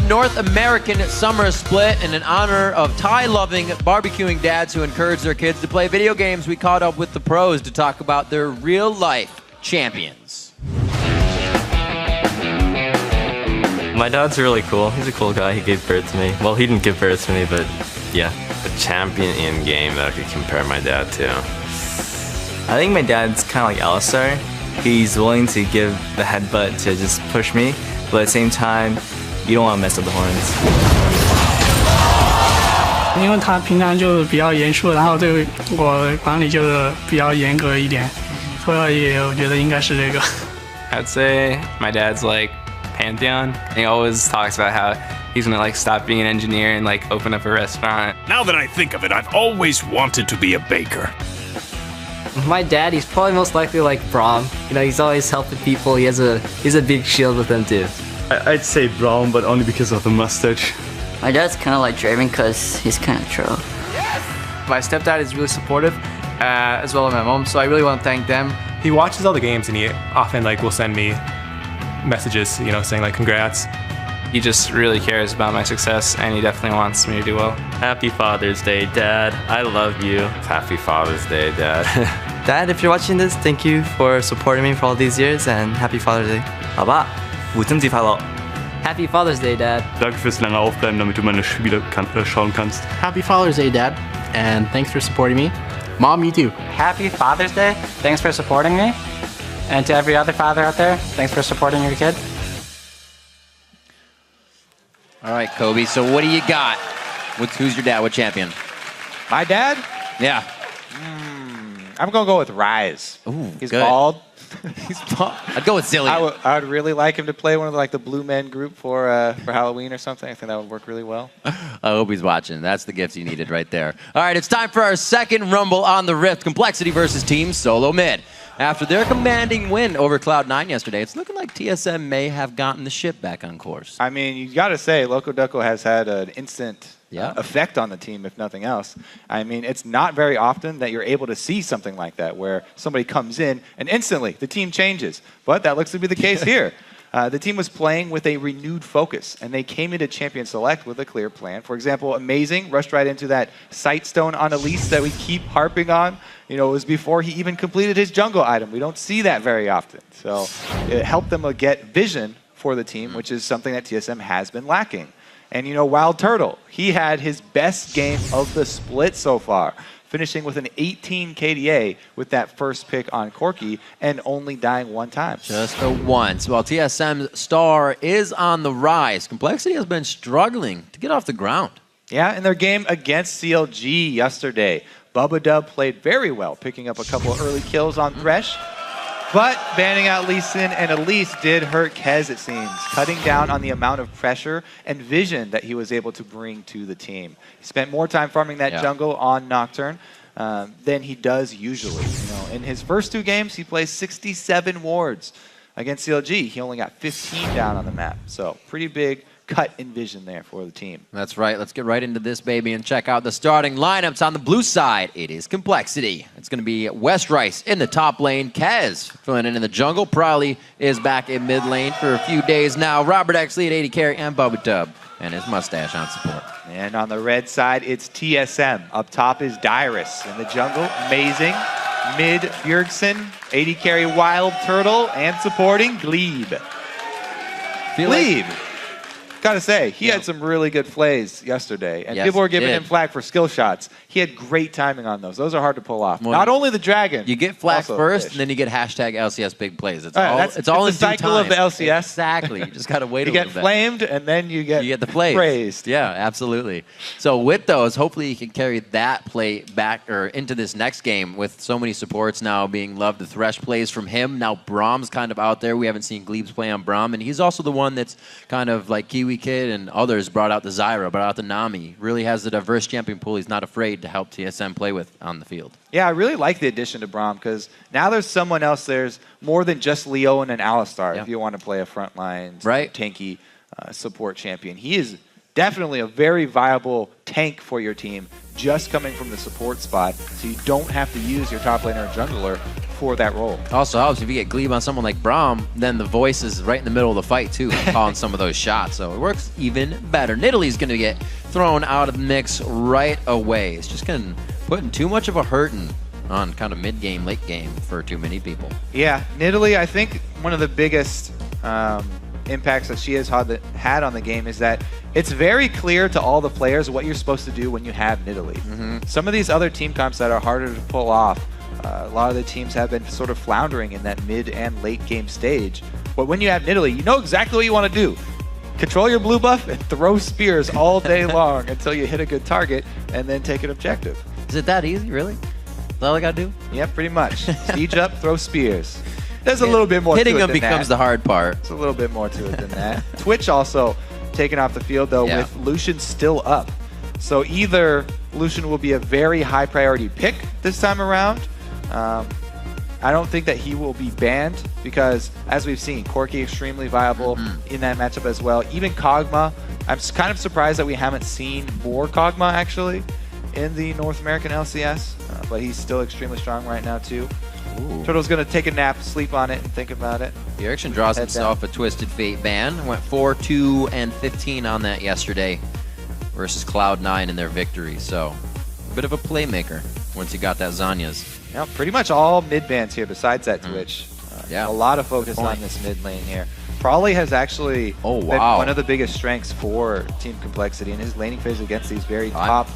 North American Summer Split. And in honor of Thai-loving, barbecuing dads who encourage their kids to play video games, we caught up with the pros to talk about their real-life champions. My dad's really cool. He's a cool guy. He gave birth to me. Well, he didn't give birth to me, but yeah. A champion in game that I could compare my dad to. I think my dad's kind of like Alistar. He's willing to give the headbutt to just push me, but at the same time, you don't want to mess up the horns. 因为他平常就比较严肃，然后对我管理就是比较严格一点，所以我觉得应该是这个。I'd say my dad's like Pantheon. He always talks about how he's gonna like stop being an engineer and like open up a restaurant. Now that I think of it, I've always wanted to be a baker. My dad, he's probably most likely like Braum. You know, he's always helping people. He's a big shield with him too. I'd say Braum, but only because of the mustache. My dad's kind of like Draven because he's kind of troll. Yes! My stepdad is really supportive, as well as my mom, so I really want to thank them. He watches all the games and he often like will send me messages, you know, saying like congrats. He just really cares about my success and he definitely wants me to do well. Happy Father's Day, Dad. I love you. Happy Father's Day, Dad. Dad, if you're watching this, thank you for supporting me for all these years and happy Father's Day. 好吧，父亲节快乐。 Happy Father's Day, Dad. Danke fürs lange Aufbleiben, damit du meine Spiele schauen kannst. Happy Father's Day, Dad. And thanks for supporting me. Mom, you too. Happy Father's Day. Thanks for supporting me. And to every other father out there, thanks for supporting your kid. All right, Kobe, so what do you got? Who's your dad? What champion? My dad? Yeah. I'm going to go with Rise. Ooh, He's good. bald. He's bald. I'd go with Zillion. I would really like him to play one of the Blue Men group for Halloween or something. I think that would work really well. I hope he's watching. That's the gift you needed right there. All right, it's time for our second Rumble on the Rift. Complexity versus Team Solo Mid. After their commanding win over Cloud9 yesterday, it's looking like TSM may have gotten the ship back on course. I mean, you got to say, Loco Duco has had an instant effect on the team, if nothing else. I mean, it's not very often that you're able to see something like that, where somebody comes in and instantly the team changes. But that looks to be the case here. The team was playing with a renewed focus, and they came into Champion Select with a clear plan. For example, Amazing rushed right into that Sightstone on Elise that we keep harping on. You know, it was before he even completed his jungle item. We don't see that very often. So it helped them get vision for the team, which is something that TSM has been lacking. And, you know, Wild Turtle, he had his best game of the split so far, finishing with an 18 KDA with that first pick on Corki and only dying one time. Just a once. While TSM's star is on the rise, Complexity has been struggling to get off the ground. Yeah, in their game against CLG yesterday, Bubba Dub played very well, picking up a couple of early kills on Thresh. But banning out Lee Sin and Elise did hurt Kez, it seems, cutting down on the amount of pressure and vision that he was able to bring to the team. He spent more time farming that jungle on Nocturne than he does usually. You know, in his first two games, he plays 67 wards. Against CLG, he only got 15 down on the map. So pretty big cut in vision there for the team. That's right. Let's get right into this, baby, and check out the starting lineups on the blue side. It is Complexity. It's going to be West Rice in the top lane. Kez filling in the jungle. Probably is back in mid lane for a few days now. Robert X lead 80 carry and Bubba Dub and his mustache on support. And on the red side, it's TSM. Up top is Dyrus. In the jungle, Amazing. Mid, Bjergsen. 80 carry Wild Turtle. And supporting, Glebe. Glebe. Gotta say, he had some really good plays yesterday, and people were giving him flack for skill shots. He had great timing on those. Those are hard to pull off. Well, not only the dragon. You get flack first, and then you get hashtag LCS big plays. It's it's all the in due cycle time. of the LCS. Exactly. You just gotta wait a little bit. You get flamed, and then you get the plays. praised. Yeah, absolutely. So with those, hopefully you can carry that play back or into this next game with so many supports now being loved. The Thresh plays from him. Now Brahm's kind of out there. We haven't seen Glebe's play on Brahm, and he's also the one that's kind of like Kiwi Kid and others brought out the Zyra, brought out the Nami. Really has a diverse champion pool. He's not afraid to help TSM play with on the field. Yeah, I really like the addition to Braum because now there's someone else. There's more than just Leon and Alistar if you want to play a frontline tanky support champion. He is definitely a very viable tank for your team just coming from the support spot, so you don't have to use your top laner or jungler for that role. Also helps if you get Glebe on someone like Braum, then the voice is right in the middle of the fight too, calling some of those shots. So it works even better. Nidalee going to get thrown out of the mix right away. It's just going to putting too much of a hurting on kind of mid-game, late game for too many people. Yeah, Nidalee, I think one of the biggest impacts that she has had on the game is that it's very clear to all the players what you're supposed to do when you have Nidalee. Some of these other team comps that are harder to pull off, a lot of the teams have been sort of floundering in that mid and late game stage. But when you have Nidalee, you know exactly what you want to do. Control your blue buff and throw spears all day long until you hit a good target and then take an objective. Is it that easy, really? Is that all I got to do? Yeah, pretty much. Siege up, throw spears. There's a little bit more to it Hitting than them becomes the hard part. There's a little bit more to it than that. Twitch also taken off the field, though, with Lucian still up. So either Lucian will be a very high priority pick this time around. I don't think that he will be banned because, as we've seen, Corki extremely viable in that matchup as well. Even Kog'Maw, I'm kind of surprised that we haven't seen more Kog'Maw actually in the North American LCS, but he's still extremely strong right now too. Ooh. Turtle's going to take a nap, sleep on it, and think about it. Bjergsen draws himself a Twisted Fate ban. Went 4-2 and 15 on that yesterday versus Cloud9 in their victory. So, a bit of a playmaker once you got that Zanya's. Yeah, pretty much all mid bans here besides that Twitch. A lot of focus on this mid lane here. Prolly has actually been one of the biggest strengths for Team Complexity in his laning phase against these very top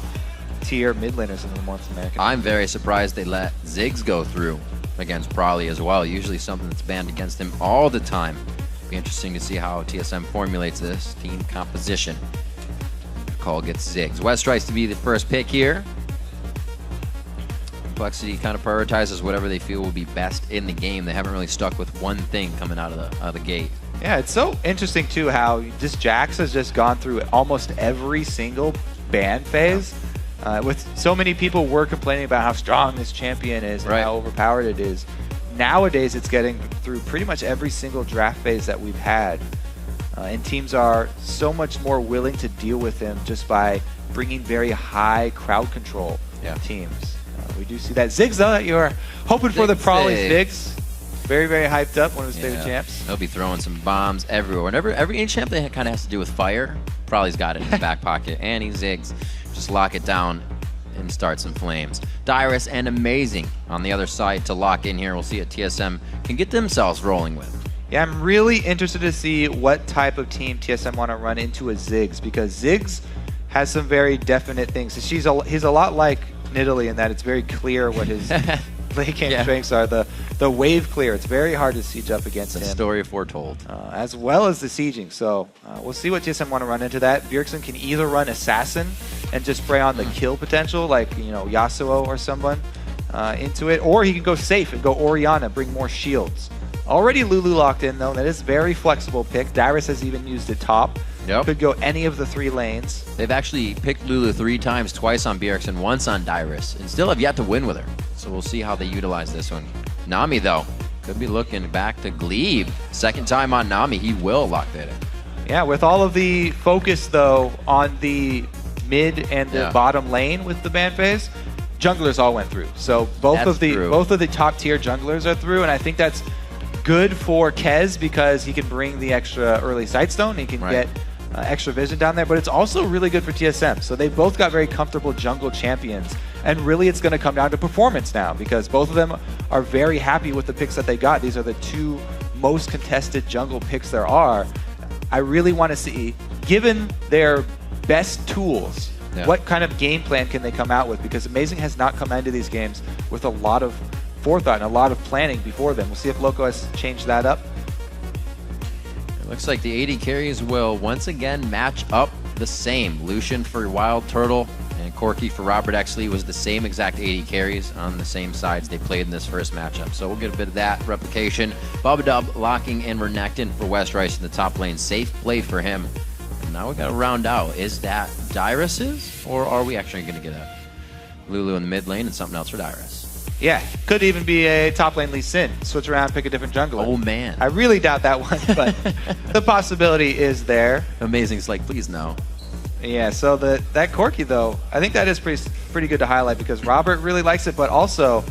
tier mid laners in the North American. I'm very surprised they let Ziggs go through against Prolly as well. Usually something that's banned against him all the time. Be interesting to see how TSM formulates this team composition. COL gets Ziggs. West tries to be the first pick here. Complexity kind of prioritizes whatever they feel will be best in the game. They haven't really stuck with one thing coming out of the gate. Yeah, it's so interesting too how this Jax has just gone through almost every single ban phase. With so many people were complaining about how strong this champion is and how overpowered it is. Nowadays, it's getting through pretty much every single draft phase that we've had. And teams are so much more willing to deal with him just by bringing very high crowd control teams. We do see that. Ziggs, though, that you're hoping for the Prolly Ziggs. Very, very hyped up, one of his favorite champs. He'll be throwing some bombs everywhere. Whenever every champ that kind of has to do with fire, Prolly's got it in his back pocket. And he Ziggs. Just lock it down and start some flames. Dyrus and Amazing on the other side to lock in here. We'll see what TSM can get themselves rolling with. Yeah, I'm really interested to see what type of team TSM want to run into a Ziggs, because Ziggs has some very definite things. He's a lot like Nidalee in that it's very clear what his late game strengths are. The wave clear, it's very hard to siege up against him. The story foretold. As well as the sieging. So we'll see what TSM want to run into that. Bjergsen can either run Assassin and just spray on the kill potential, like Yasuo or someone into it, or he can go safe and go Orianna, bring more shields. Already Lulu locked in though. That is very flexible pick. Dyrus has even used it top. Could go any of the 3 lanes. They've actually picked Lulu 3 times, twice on Bjergsen, once on Dyrus, and still have yet to win with her. So we'll see how they utilize this one. Nami, though, could be looking back to Glebe. Second time on Nami, he will lock that in. Yeah, with all of the focus, though, on the mid and the bottom lane with the ban phase, junglers all went through. So both of the top tier junglers are through, and I think that's good for Kez because he can bring the extra early sightstone. He can get extra vision down there, but it's also really good for TSM. So they both got very comfortable jungle champions, and really it's going to come down to performance now because both of them are very happy with the picks that they got. These are the 2 most contested jungle picks there are. I really want to see, given their best tools, what kind of game plan can they come out with, because Amazing has not come into these games with a lot of forethought and a lot of planning before them. We'll see if Loco has changed that up. It looks like the AD carries will once again match up the same. Lucian for Wild Turtle and Corki for Robert Exley was the same exact AD carries on the same sides they played in this first matchup. So we'll get a bit of that replication. Bubba locking in Renekton for West Rice in the top lane. Safe play for him. And now we got to round out. Is that Dyrus's, or are we actually going to get a Lulu in the mid lane and something else for Dyrus? Yeah, could even be a top lane Lee Sin. Switch around, pick a different jungler. Oh, man. I really doubt that one, but the possibility is there. Amazing's like, please no. Yeah, so that Corki, though, I think that is pretty good to highlight because Robert really likes it, but also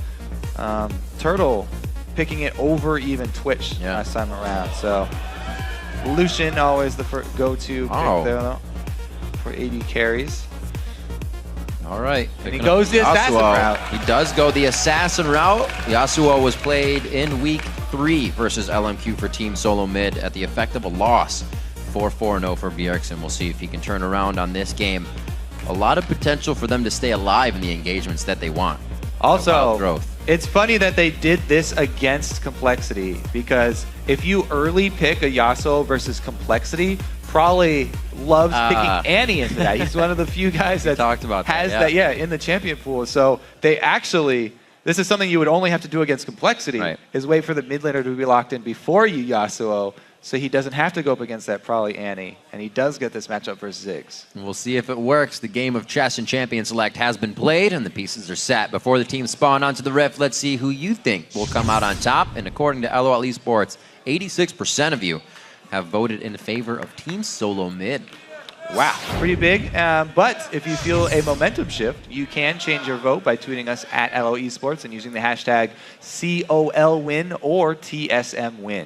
Turtle picking it over even Twitch last time around. So Lucian always the go-to pick there though, for AD carries. All right. And he goes the assassin route. He does go the assassin route. Yasuo was played in week 3 versus LMQ for Team Solo Mid at the effect of a loss. 4-4-0 for Bjergsen. We'll see if he can turn around on this game. A lot of potential for them to stay alive in the engagements that they want. Also, it's funny that they did this against Complexity, because if you early pick a Yasuo versus Complexity, probably loves picking Annie into that. He's one of the few guys that talked about has that in the champion pool. So they actually, this is something you would only have to do against Complexity, is wait for the mid laner to be locked in before you Yasuo, so he doesn't have to go up against that probably Annie. And he does get this matchup versus Ziggs. And we'll see if it works. The game of chess and champion select has been played, and the pieces are set. Before the teams spawn onto the Rift, let's see who you think will come out on top. And according to LOL Esports, 86% of you have voted in favor of Team Solo Mid. Wow, pretty big. But if you feel a momentum shift, you can change your vote by tweeting us at LOL Esports and using the hashtag COLWin or TSMWin.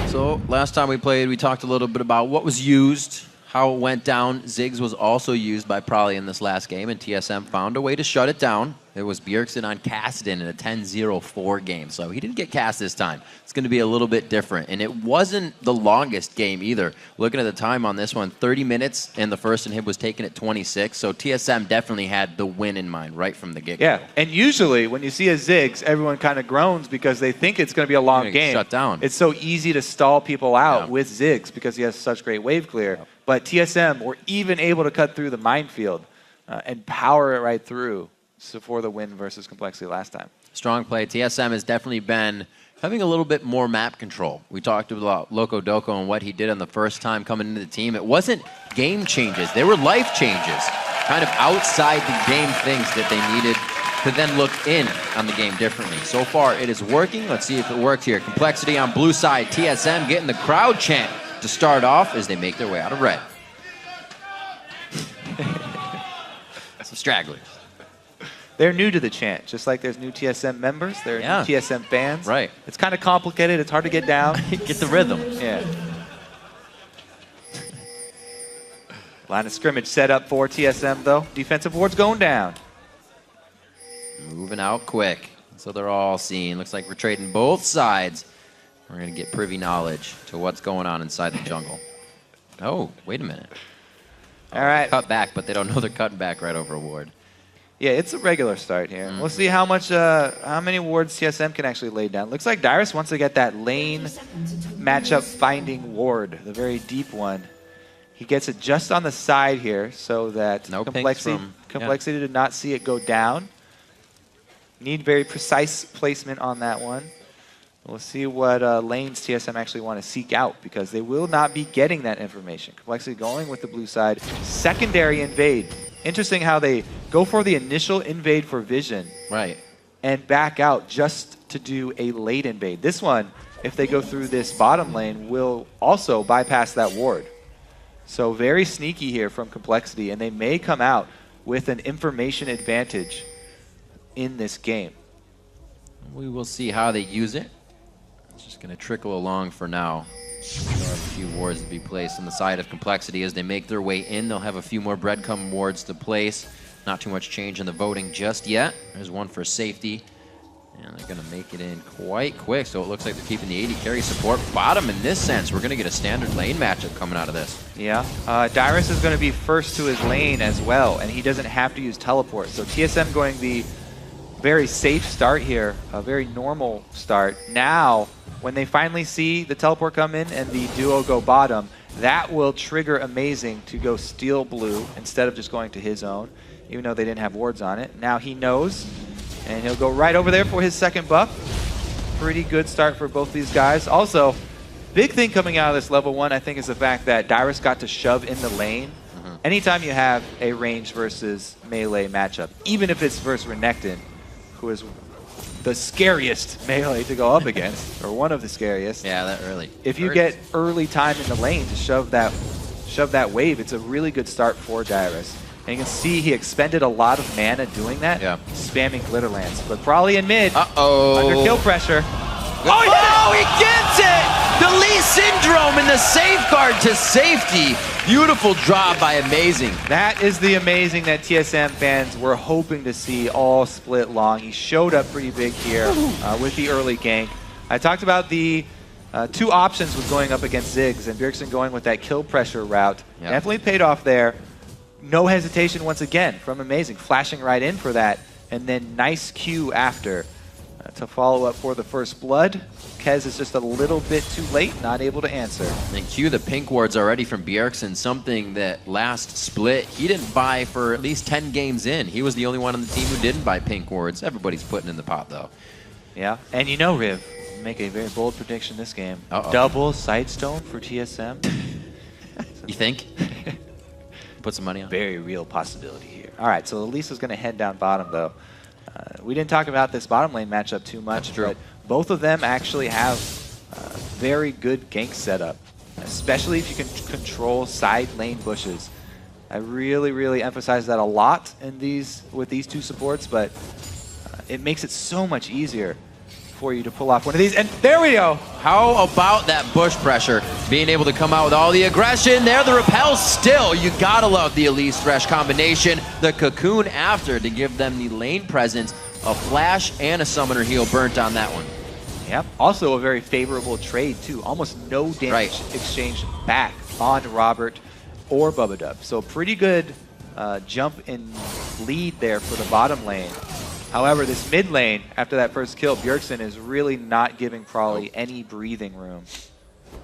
So last time we played, we talked a little bit about what was used, how it went down. Ziggs was also used by Prolly in this last game, and TSM found a way to shut it down. It was Bjergsen on Kassadin in a 10-0-4 game, so he didn't get cast this time. It's going to be a little bit different, and it wasn't the longest game either. Looking at the time on this one, 30 minutes, and the first inhib was taken at 26, so TSM definitely had the win in mind right from the get-go. Yeah, and usually when you see a Ziggs, everyone kind of groans because they think it's going to be a long game. Shut down. It's so easy to stall people out with Ziggs because he has such great wave clear. But TSM were even able to cut through the minefield and power it right through for the win versus Complexity last time. Strong play. TSM has definitely been having a little bit more map control. We talked about Loco Doco and what he did on the first time coming into the team. It wasn't game changes. They were life changes, kind of outside the game things that they needed to then look in on the game differently. So far, it is working. Let's see if it works here. Complexity on blue side. TSM getting the crowd chant to start off as they make their way out of red. Some stragglers. They're new to the chant, just like there's new TSM members. There are new TSM fans. Right. It's kind of complicated. It's hard to get down. Get the rhythm. Yeah. Line of scrimmage set up for TSM, though. Defensive ward's going down. Moving out quick. So they're all seen. Looks like we're trading both sides. We're going to get privy knowledge to what's going on inside the jungle. Oh, wait a minute. All right. Cut back, but they don't know they're cutting back right over a ward. Yeah, it's a regular start here. We'll see how many wards TSM can actually lay down. Looks like Dyrus wants to get that lane matchup finding ward, the very deep one. He gets it just on the side here so that Complexity did not see it go down. Need very precise placement on that one. We'll see what lanes TSM actually want to seek out, because they will not be getting that information. Complexity going with the blue side. Secondary invade. Interesting how they go for the initial invade for vision. Right. And back out just to do a late invade. This one, if they go through this bottom lane, will also bypass that ward. So very sneaky here from Complexity, and they may come out with an information advantage in this game. We will see how they use it. It's just going to trickle along for now. They'll have a few wards to be placed on the side of Complexity as they make their way in. They'll have a few more breadcrumb wards to place. Not too much change in the voting just yet. There's one for safety. And they're going to make it in quite quick, so it looks like they're keeping the 80 carry support bottom in this sense. We're going to get a standard lane matchup coming out of this. Yeah. Dyrus is going to be first to his lane as well, and he doesn't have to use teleport. So TSM going the very safe start here, a very normal start. Now, when they finally see the teleport come in and the duo go bottom, that will trigger Amazing to go steal blue instead of just going to his own, even though they didn't have wards on it. Now he knows, and he'll go right over there for his second buff. Pretty good start for both these guys. Also, big thing coming out of this level 1, I think, is the fact that Dyrus got to shove in the lane. Anytime you have a range versus melee matchup, even if it's versus Renekton, who is the scariest melee to go up against, or one of the scariest. Yeah, that early. If you get early time in the lane to shove that wave, it's a really good start for Dyrus. And you can see he expended a lot of mana doing that, spamming Glitter Lance. But Brawly in mid, under kill pressure. Oh, he gets it! The Lee Syndrome and the safeguard to safety. Beautiful drop by Amazing. That is the Amazing that TSM fans were hoping to see all split long. He showed up pretty big here with the early gank. I talked about the 2 options with going up against Ziggs, and Bjergsen going with that kill pressure route. Definitely paid off there. No hesitation once again from Amazing, flashing right in for that, and then nice Q after to follow up for the first blood. Kez is just a little bit too late, not able to answer. And Q, the pink wards already from Bjergsen, something that last split he didn't buy for at least 10 games in. He was the only one on the team who didn't buy pink wards. Everybody's putting in the pot though. Yeah, and you know, Riv, make a very bold prediction this game. Double Sightstone for TSM. You think? Put some money on. Very real possibility here. All right, so Elisa's going to head down bottom, though. We didn't talk about this bottom lane matchup too much, but both of them actually have very good gank setup, especially if you can control side lane bushes. I really, really emphasize that a lot in with these 2 supports, but it makes it so much easier for you to pull off one of these. And there we go. How about that bush pressure? Being able to come out with all the aggression there, the repel still. You gotta love the Elise Thresh combination. The cocoon after to give them the lane presence. A flash and a summoner heal burnt on that one. Yep. Also a very favorable trade too. Almost no damage exchange back on Robert or Bubba. So pretty good jump in lead there for the bottom lane. However, this mid lane, after that first kill, Bjergsen is really not giving Brawly any breathing room.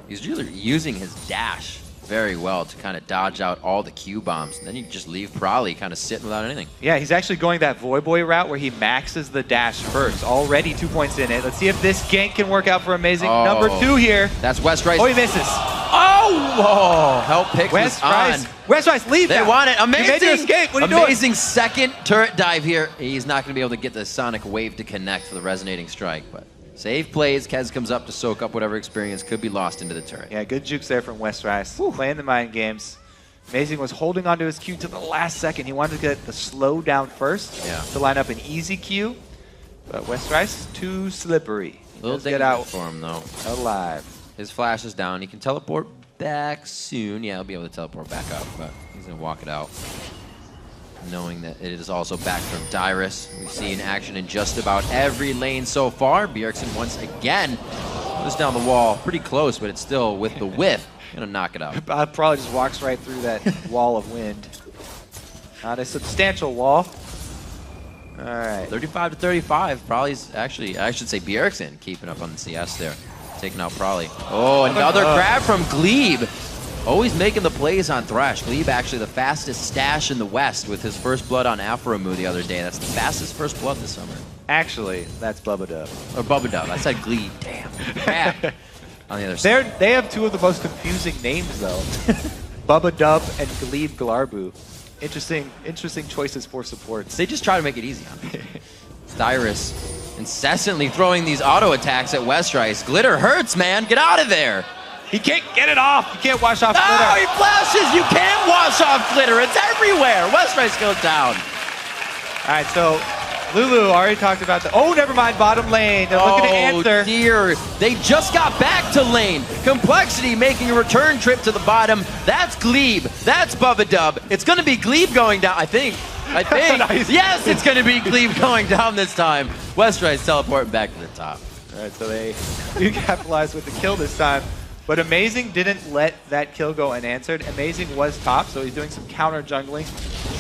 He's really using his dash very well to kind of dodge out all the Q bombs. And then you just leave Brawly kind of sitting without anything. Yeah, he's actually going that Voyboy route where he maxes the dash first. Already 2 points in it. Let's see if this gank can work out for Amazing. Number 2 here. That's West Rice. Oh, he misses. Oh! Help pick West was Rice. on. West Rice, leave They that. want it. You made your Amazing! escape. What are you doing? Amazing second turret dive here. He's not going to be able to get the Sonic Wave to connect for the resonating strike, but save plays. Kez comes up to soak up whatever experience could be lost into the turret. Yeah, good jukes there from West Rice. Playing the mind games. Amazing was holding onto his Q to the last second. He wanted to get the slow down first to line up an easy Q, but West Rice too slippery. He Little does get out for him though. Alive. His flash is down. He can teleport back soon. Yeah, he'll be able to teleport back up, but he's going to walk it out. Knowing that it is also back from Dyrus. We've seen action in just about every lane so far. Bjergsen once again just down the wall. Pretty close, but it's still with the whiff. Gonna knock it out. Bob probably just walks right through that wall of wind. Not a substantial wall. All right. 35 to 35. Probably's actually, I should say Bjergsen keeping up on the CS there. Taking out Brawly. Oh, another grab from Glebe. Always making the plays on Thresh. Glebe actually the fastest stash in the West with his first blood on Afromu the other day. That's the fastest first blood this summer. Actually, that's Bubba Dub. Or Bubba Dub. I said Glebe. Damn. Bad. On the other side. They have 2 of the most confusing names though. Bubba Dub and Glebe Glarbu. Interesting choices for supports. They just try to make it easy on him. Dyrus incessantly throwing these auto attacks at West Rice. Glitter hurts, man. Get out of there. He can't get it off. You can't wash off Glitter. Glitter. He flashes. You can't wash off Glitter. It's everywhere. West Rice goes down. All right, so Lulu already talked about the... Oh, never mind. Bottom lane. They're looking to answer. Oh, dear. They just got back to lane. Complexity making a return trip to the bottom. That's Glebe. That's Bubba Dub. It's going to be Glebe going down, I think. Nice. Yes, it's going to be Glebe going down this time. West Rice teleporting back to the top. All right, so they do capitalize with the kill this time. But Amazing didn't let that kill go unanswered. Amazing was top, so he's doing some counter jungling,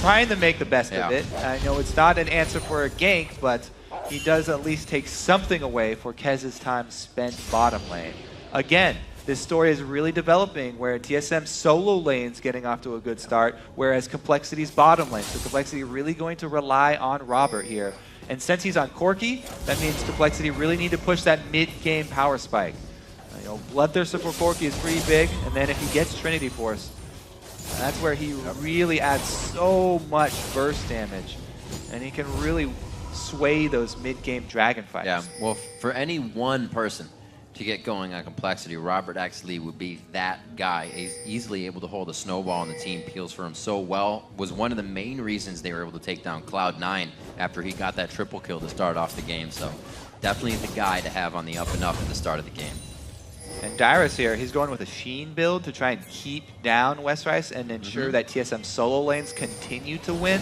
trying to make the best of it. I know it's not an answer for a gank, but he does at least take something away for Kez's time spent bottom lane. Again, this story is really developing where TSM solo lane's getting off to a good start, whereas Complexity's bottom lane. So Complexity really going to rely on Robert here. And since he's on Corki, that means Complexity really need to push that mid-game power spike. You know, Bloodthirster for Corki is pretty big, and then if he gets Trinity Force, that's where he really adds so much burst damage, and he can really sway those mid-game dragon fights. Yeah, well, for any one person to get going on Complexity, Robert actually would be that guy. He's easily able to hold a snowball, and the team peels for him so well. Was one of the main reasons they were able to take down Cloud9 after he got that triple kill to start off the game. So definitely the guy to have on the up and up at the start of the game. And Dyrus here, he's going with a Sheen build to try and keep down Westrice and ensure that TSM solo lanes continue to win.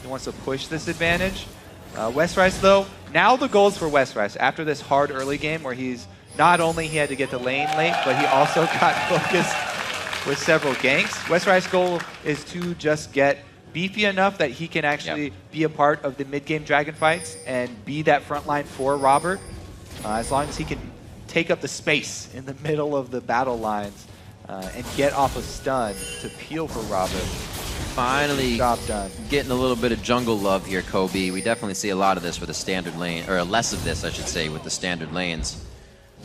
He wants to push this advantage. Westrice, though, now the goals for Westrice after this hard early game where he's not only he had to get the lane late, but he also got focused with several ganks. Westrice's goal is to just get beefy enough that he can actually be a part of the mid-game dragon fights and be that front line for Robert. As long as he can take up the space in the middle of the battle lines and get off a stun to peel for Robert. Finally job done. Getting a little bit of jungle love here, Kobe. We definitely see a lot of this with the standard lane, or less of this, I should say, with the standard lanes.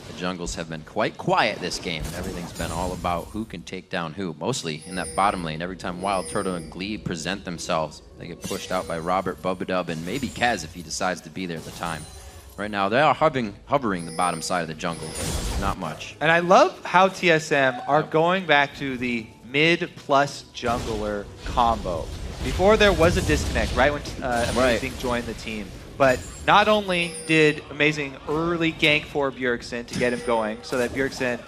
The jungles have been quite quiet this game. Everything's been all about who can take down who, mostly in that bottom lane. Every time Wild Turtle and Glebe present themselves, they get pushed out by Robert, Bubadub, and maybe Kaz if he decides to be there at the time. Right now, they are hovering the bottom side of the jungle. Not much. And I love how TSM are going back to the mid plus jungler combo. Before there was a disconnect, right when Amazing joined the team. But not only did Amazing early gank for Bjergsen to get him going so that Bjergsen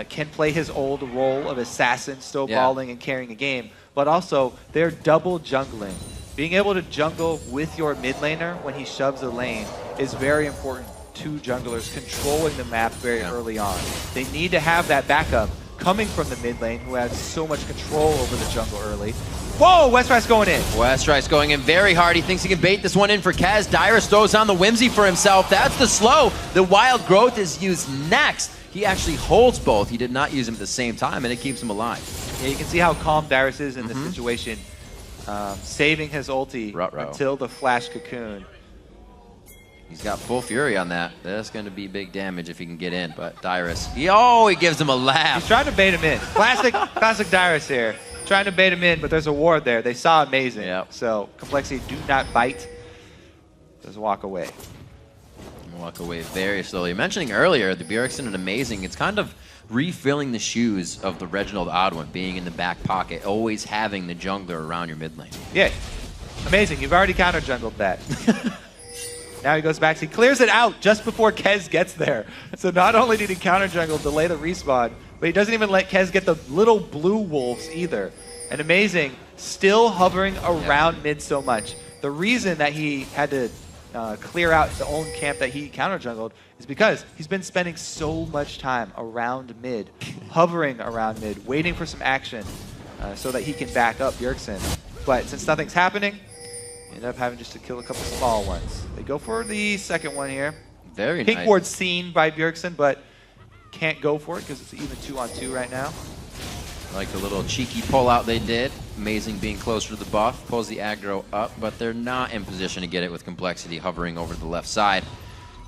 can play his old role of assassin, still balling and carrying a game, but also they're double jungling. Being able to jungle with your mid laner when he shoves a lane is very important to junglers controlling the map very early on. They need to have that backup coming from the mid lane who has so much control over the jungle early. Whoa, Westrice going in. Westrice going in very hard. He thinks he can bait this one in for Kaz. Dyrus throws on the Whimsy for himself. That's the slow. The Wild Growth is used next. He actually holds both. He did not use them at the same time, and it keeps him alive. Yeah, you can see how calm Dyrus is in this situation. Saving his ulti until the flash cocoon. He's got full fury on that. That's going to be big damage if he can get in, but Dyrus, he gives him a laugh. He's trying to bait him in. Classic Dyrus here. Trying to bait him in, but there's a ward there. They saw Amazing. So Complexity do not bite. Just walk away. Walk away very slowly. Mentioning earlier, the Bjergsen and Amazing, it's kind of refilling the shoes of the Reginald Oddwin, being in the back pocket, always having the jungler around your mid lane. Yeah, Amazing. You've already counter jungled that. Now he goes back. He clears it out just before Kez gets there. So not only did he counter jungle, delay the respawn, but he doesn't even let Kez get the little blue wolves either. And Amazing still hovering around mid so much. The reason that he had to clear out the own camp that he counter jungled is because he's been spending so much time around mid, hovering around mid, waiting for some action so that he can back up Bjergsen. But since nothing's happening, end up having just to kill a couple small ones. They go for the second one here. Very Pink nice. ward seen by Bjergsen, but can't go for it because it's even 2-on-2 right now. Like the little cheeky pull out they did. Amazing being closer to the buff, pulls the aggro up, but they're not in position to get it with Complexity hovering over the left side.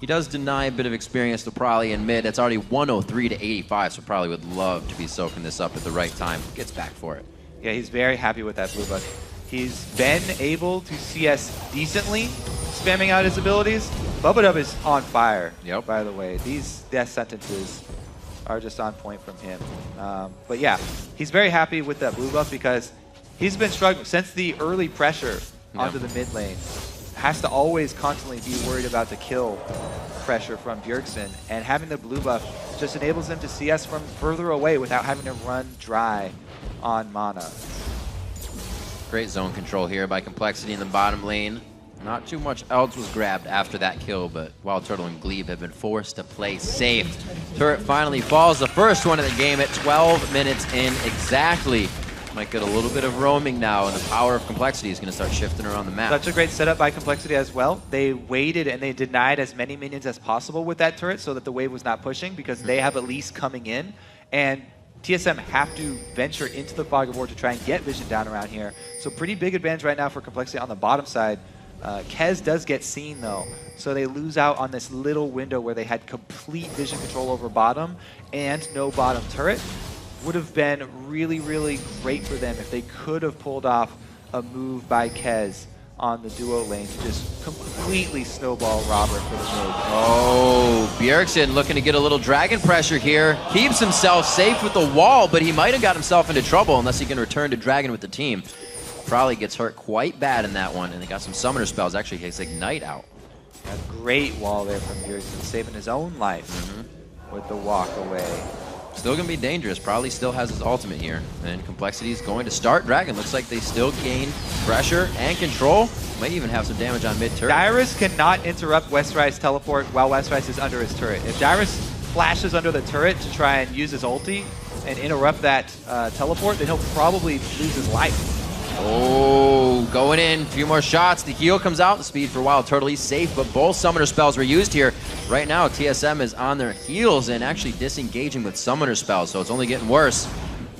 He does deny a bit of experience to Probably in mid. It's already 103 to 85, so Probably would love to be soaking this up at the right time. Gets back for it. Yeah, he's very happy with that blue buff. He's been able to CS decently, spamming out his abilities. Bubadub is on fire, by the way. These death sentences are just on point from him. But yeah, he's very happy with that blue buff because he's been struggling since the early pressure onto the mid lane. Has to always constantly be worried about the kill pressure from Bjergsen, and having the blue buff just enables him to CS from further away without having to run dry on mana. Great zone control here by Complexity in the bottom lane. Not too much else was grabbed after that kill, but Wild Turtle and Glebe have been forced to play safe. Turret finally falls, the first one of the game at 12 minutes in exactly. Might get a little bit of roaming now, and the power of Complexity is going to start shifting around the map. Such a great setup by Complexity as well. They waited and they denied as many minions as possible with that turret so that the wave was not pushing because they have at least coming in. And TSM have to venture into the Fog of War to try and get vision down around here. So pretty big advantage right now for Complexity on the bottom side. Kez does get seen though, so they lose out on this little window where they had complete vision control over bottom and no bottom turret. Would have been really, really great for them if they could have pulled off a move by Kez on the duo lane to just completely snowball Robert for the mid. Oh, Bjergsen looking to get a little dragon pressure here. Keeps himself safe with the wall, but he might have got himself into trouble unless he can return to dragon with the team. Probably gets hurt quite bad in that one, and they got some summoner spells. Actually takes Ignite out. A great wall there from Bjergsen, saving his own life with the walk away. Still going to be dangerous. Probably still has his ultimate here. And Complexity is going to start Dragon. Looks like they still gain pressure and control. Might even have some damage on mid-turret. Dyrus cannot interrupt Westrice teleport while Westrice is under his turret. If Dyrus flashes under the turret to try and use his ulti and interrupt that teleport, then he'll probably lose his life. Oh, going in. A few more shots. The heal comes out. The speed for Wild Turtle. He's safe, but both summoner spells were used here. Right now, TSM is on their heels and actually disengaging with summoner spells, so it's only getting worse.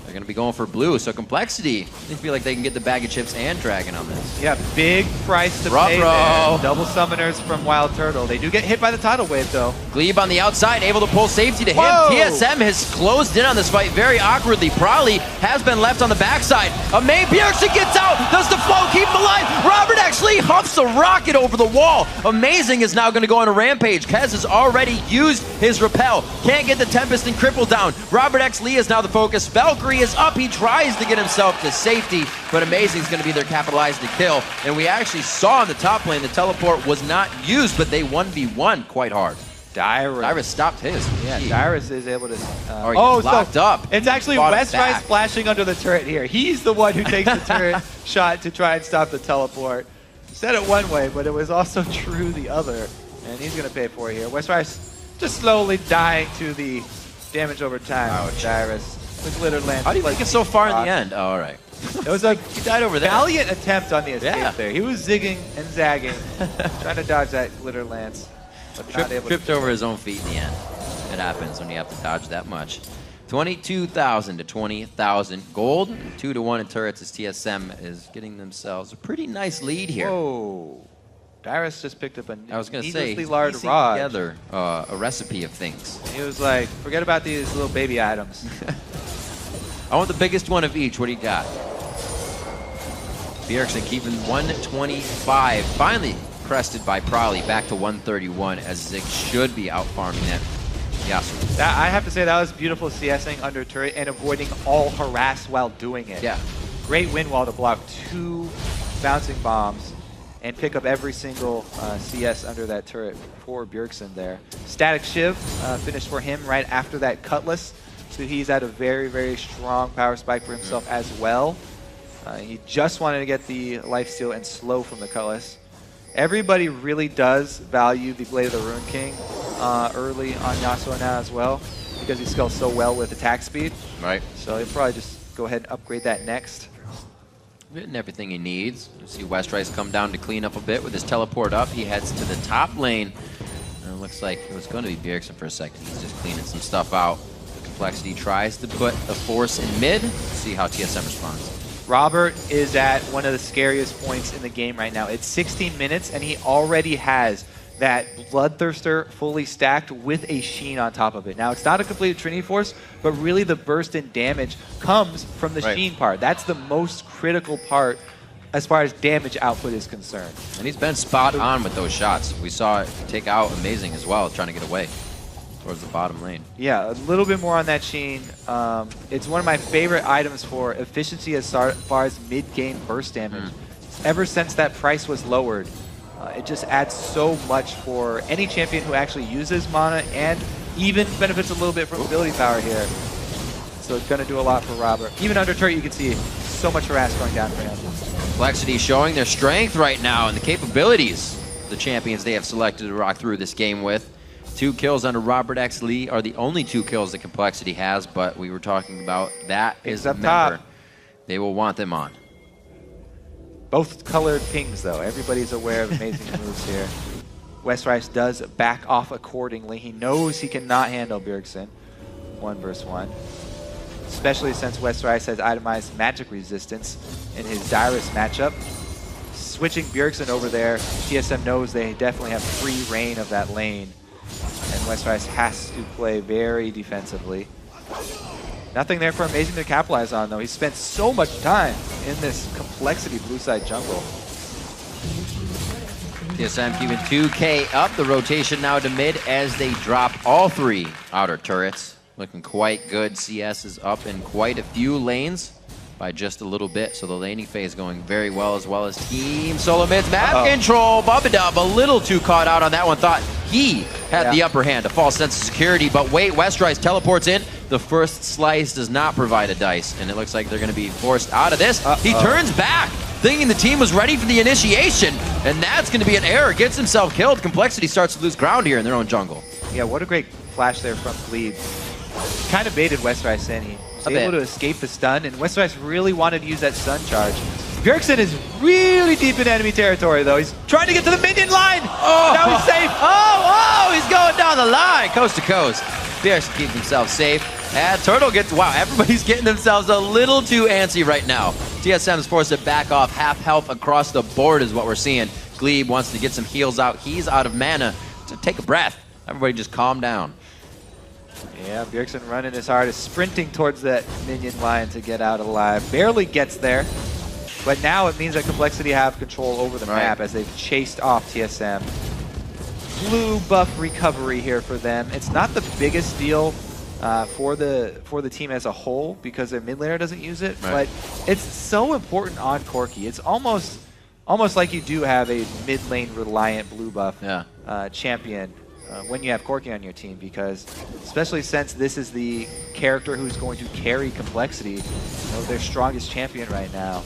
They're going to be going for blue, so Complexity, they feel like they can get the bag of chips and Dragon on this. Yeah, big price to pay there. Double summoners from Wild Turtle. They do get hit by the tidal wave, though. Glebe on the outside, able to pull safety to him. TSM has closed in on this fight very awkwardly. Probably has been left on the backside. Bjergsen gets out. Does the flow keep him alive? Robert actually huffs a rocket over the wall. Amazing is now going to go on a rampage. Kez has already used his repel. Can't get the Tempest and Cripple down. Robert X Lee is now the focus. Valkyrie is up. He tries to get himself to safety, but Amazing is going to be there capitalized to kill. And we actually saw in the top lane the teleport was not used, but they 1v1 quite hard. Dyrus stopped his. Yeah, Dyrus is able to... locked up. It's actually Westrice flashing under the turret here. He's the one who takes the turret shot to try and stop the teleport. Said it one way, but it was also true the other. And he's going to pay for it here. Westrice just slowly dying to the damage over time. Ouch. Dyrus with Glitter Lance. How do you make it so far in the end? Oh, all right. It was a he died over there. Valiant attempt on the escape there. He was zigging and zagging, trying to dodge that Glitter Lance. But Tripped over his own feet in the end. It happens when you have to dodge that much. 22,000 to 20,000 gold. 2-1 in turrets as TSM is getting themselves a pretty nice lead here. Whoa. Dyrus just picked up a needlessly large rod. Together a recipe of things. He was like, forget about these little baby items. I want the biggest one of each. What do you got? Bjergsen keeping 125. Finally crested by Prolly, back to 131 as Zig should be out farming that Yasuo. I have to say that was beautiful CSing under turret and avoiding all harass while doing it. Yeah. Great wind wall to block 2 bouncing bombs and pick up every single CS under that turret for Bjergsen there. Static Shiv finished for him right after that Cutlass, so he's at a very, very strong power spike for himself as well. He just wanted to get the lifesteal and slow from the Cutlass. Everybody really does value the Blade of the Rune King early on Yasuo now as well, because he scales so well with attack speed. Right. So he'll probably just go ahead and upgrade that next. Getting everything he needs. You see Westrice come down to clean up a bit with his teleport up. He heads to the top lane. And it looks like it was going to be Bjergsen for a second. He's just cleaning some stuff out. Complexity tries to put the force in mid. See how TSM responds. Robert is at one of the scariest points in the game right now. It's 16 minutes, and he already has that Bloodthirster fully stacked with a Sheen on top of it. Now, it's not a completed Trinity Force, but really the burst in damage comes from the Sheen part. That's the most critical part as far as damage output is concerned. And he's been spot on with those shots. We saw it take out Amazing as well, trying to get away towards the bottom lane. Yeah, a little bit more on that Sheen. It's one of my favorite items for efficiency as far as mid-game burst damage. Ever since that price was lowered, it just adds so much for any champion who actually uses mana and even benefits a little bit from ability power here. So it's going to do a lot for Robert. Even under turret, you can see so much harass going down for him. Complexity showing their strength right now and the capabilities of the champions they have selected to rock through this game with. 2 kills under Robert X Lee are the only 2 kills that Complexity has, but we were talking about that is a member. They will want them on. Both colored pings, though. Everybody's aware of Amazing moves here. Westrice does back off accordingly. He knows he cannot handle Bjergsen 1 versus 1. Especially since Westrice has itemized magic resistance in his Dyrus matchup. Switching Bjergsen over there, TSM knows they definitely have free reign of that lane. And Westrice has to play very defensively. Nothing there for Amazing to capitalize on, though. He spent so much time in this Complexity blue side jungle. TSM keeping 2K up. The rotation now to mid as they drop all 3 outer turrets. Looking quite good. CS is up in quite a few lanes by just a little bit. So the laning phase going very well, as well as Team Solo Mid's map control. Bubba a little too caught out on that one. Thought he had the upper hand, a false sense of security. But wait, Westrise teleports in. The first slice does not provide a dice, and it looks like they're going to be forced out of this. He turns back, thinking the team was ready for the initiation, and that's going to be an error. Gets himself killed. Complexity starts to lose ground here in their own jungle. Yeah, what a great flash there from Glebe. Kind of baited Westrise in. He was able to escape the stun, and Westrise really wanted to use that stun charge. Bjergsen is really deep in enemy territory, though. He's trying to get to the minion line. Now he's safe. He's going down the line, coast to coast. Bjergsen keeps himself safe. And Turtle gets, wow, everybody's getting themselves a little too antsy right now. TSM is forced to back off. Half health across the board is what we're seeing. Glebe wants to get some heals out. He's out of mana. So take a breath. Everybody just calm down. Yeah, Bjergsen running his hardest, sprinting towards that minion line to get out alive. Barely gets there, but now it means that Complexity have control over the map as they've chased off TSM. Blue buff recovery here for them. It's not the biggest deal for the team as a whole because their mid laner doesn't use it, but it's so important on Corki. It's almost like you do have a mid lane reliant blue buff champion when you have Corki on your team, because especially since this is the character who's going to carry Complexity, their strongest champion right now,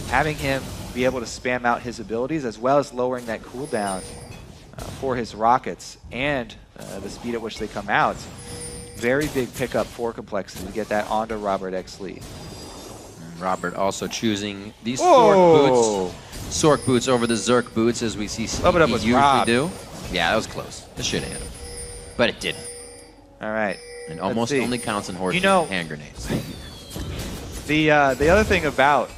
having him be able to spam out his abilities as well as lowering that cooldown for his rockets and the speed at which they come out, very big pickup for Complexity to get that onto Robert X. Lee. Robert also choosing these Sork boots over the Zerk boots, as we see he usually do. Yeah, that was close. It should have hit him, but it didn't. All right. And almost only counts in horse hand grenades. The other thing about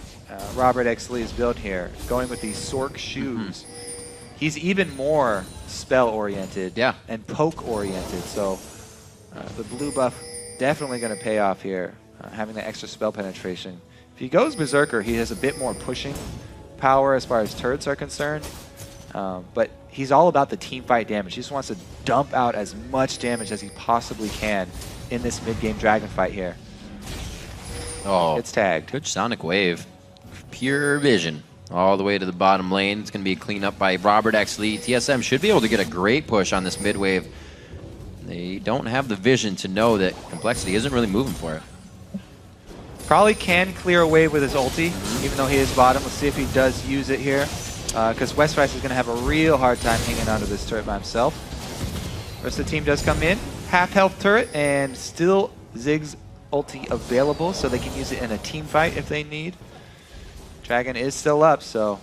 Robert X. Lee's build here, going with these Sork shoes, he's even more spell-oriented and poke-oriented. So the blue buff definitely going to pay off here, having the extra spell penetration. If he goes Berserker, he has a bit more pushing power as far as turrets are concerned. But he's all about the team fight damage. He just wants to dump out as much damage as he possibly can in this mid-game dragon fight here. Oh, it's tagged. Good Sonic Wave. Pure vision. All the way to the bottom lane. It's going to be cleaned up by Robert X. Lee. TSM should be able to get a great push on this mid wave. They don't have the vision to know that Complexity isn't really moving for it. Probably can clear a wave with his ulti, even though he is bottom. Let's see if he does use it here. Because Westrise is going to have a real hard time hanging onto this turret by himself. Rest of the team does come in. Half health turret and still Zig's ulti available, so they can use it in a team fight if they need. Dragon is still up, so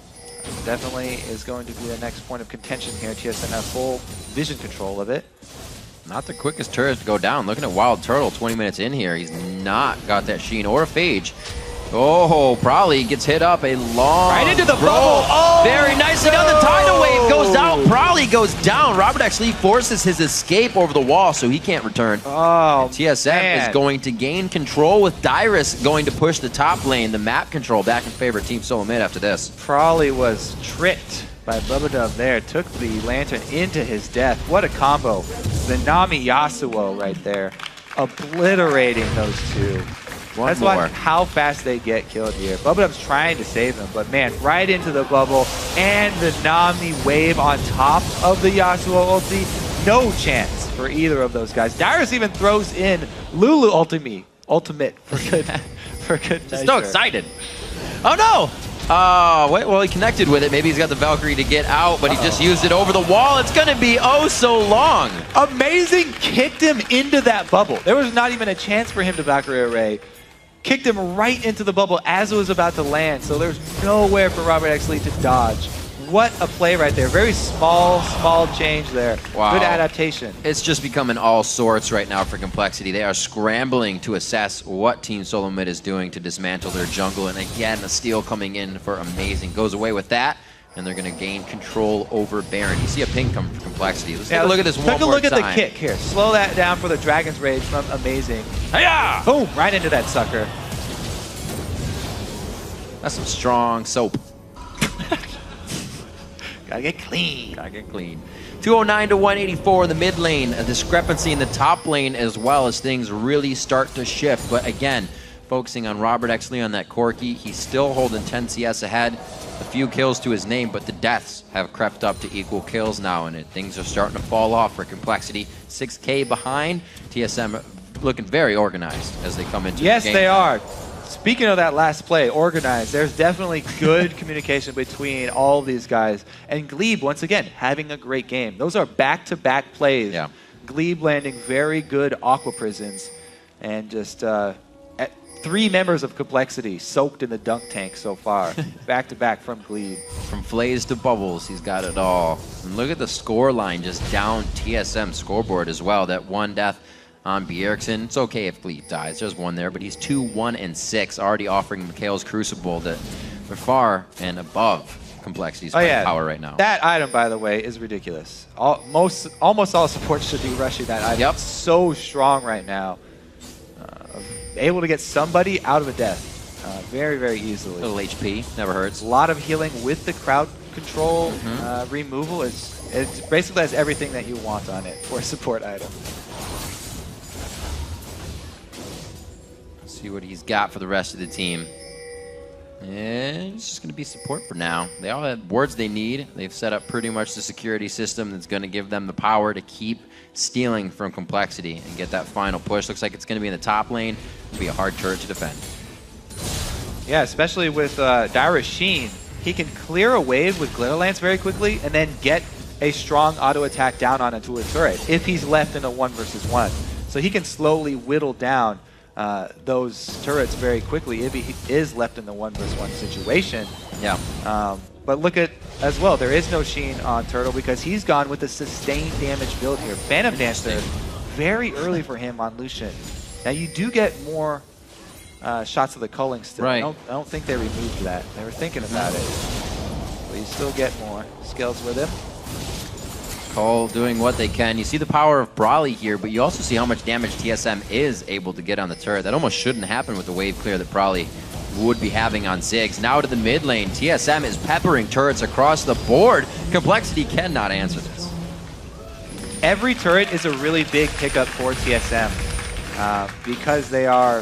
definitely is going to be the next point of contention here. TSM have full vision control of it. Not the quickest turret to go down. Looking at Wild Turtle 20 minutes in here. He's not got that Sheen or a Phage. Oh, Prolly gets hit up a long right into the bubble. Oh, very nicely done. The tidal wave goes out. Prolly goes down. Robert actually forces his escape over the wall, so he can't return. Oh, TSM is going to gain control with Dyrus going to push the top lane. The map control back in favor of Team Solo Mid after this. Prolly was tricked by Bubba there. Took the Lantern into his death. What a combo. The Nami Yasuo right there. Obliterating those two. That's why how fast they get killed here. Bubba trying to save them, but man, right into the bubble and the Nami wave on top of the Yasuo ulti. No chance for either of those guys. Dyrus even throws in Lulu ultimate for good measure. So excited. Oh no! Wait, well, he connected with it. Maybe he's got the Valkyrie to get out, but he just used it over the wall. It's going to be oh so long. Amazing kicked him into that bubble. There was not even a chance for him to Valkyrie array. Kicked him right into the bubble as it was about to land, so there's nowhere for Robert X. Lee to dodge. What a play right there. Very small change there. Wow. Good adaptation. It's just becoming all sorts right now for Complexity. They are scrambling to assess what Team Solo Mid is doing to dismantle their jungle, and again, the steal coming in for Amazing. Goes away with that, and they're going to gain control over Baron. You see a ping come from Complexity. Let's take a look at this one more time. Take a look at the kick here. Slow that down for the Dragon's Rage from Amazing. Hiya! Boom! Right into that sucker. That's some strong soap. Gotta get clean. Gotta get clean. 209 to 184 in the mid lane. A discrepancy in the top lane as well as things really start to shift. But again, focusing on Robert Exley on that Corki, he's still holding 10 CS ahead. A few kills to his name, but the deaths have crept up to equal kills now, and things are starting to fall off for Complexity. 6K behind. TSM looking very organized as they come into the game. Yes, they are. Speaking of that last play, organized, there's definitely good communication between all of these guys. And Glebe, once again, having a great game. Those are back-to-back plays. Yeah. Glebe landing very good Aqua Prisons. And just 3 members of Complexity soaked in the dunk tank so far. Back-to-back from Glebe. From Flays to Bubbles, he's got it all. And look at the score line just down TSM scoreboard as well. That 1 death on Bjergsen. It's okay if Glebe dies. There's 1 there, but he's 2, 1, and 6, already offering Mikhail's Crucible that we're far and above Complexity's power right now. That item, by the way, is ridiculous. Almost all supports should be rushing that item. Yep. It's so strong right now. Able to get somebody out of a death very, very easily. A little HP, never hurts. A lot of healing with the crowd control removal. It basically has everything that you want on it for a support item. See what he's got for the rest of the team. And it's just going to be support for now. They all have wards they need. They've set up pretty much the security system that's going to give them the power to keep stealing from Complexity and get that final push. Looks like it's going to be in the top lane. It'll be a hard turret to defend. Yeah, especially with Dyra Sheen. He can clear a wave with Glitter Lance very quickly and then get a strong auto attack down onto a turret if he's left in a 1 versus 1. So he can slowly whittle down those turrets very quickly if he is left in the 1 versus 1 situation. Yeah. But look at, as well, there is no Sheen on Turtle because he's gone with a sustained damage build here. Phantom Dancer, very early for him on Lucian. Now you do get more shots of the culling still. Right. I don't think they removed that. They were thinking about it. But you still get more skills with him. COL doing what they can. You see the power of Brawley here, but you also see how much damage TSM is able to get on the turret. That almost shouldn't happen with the wave clear that Brawley would be having on Ziggs. Now to the mid lane. TSM is peppering turrets across the board. Complexity cannot answer this. Every turret is a really big pickup for TSM because they are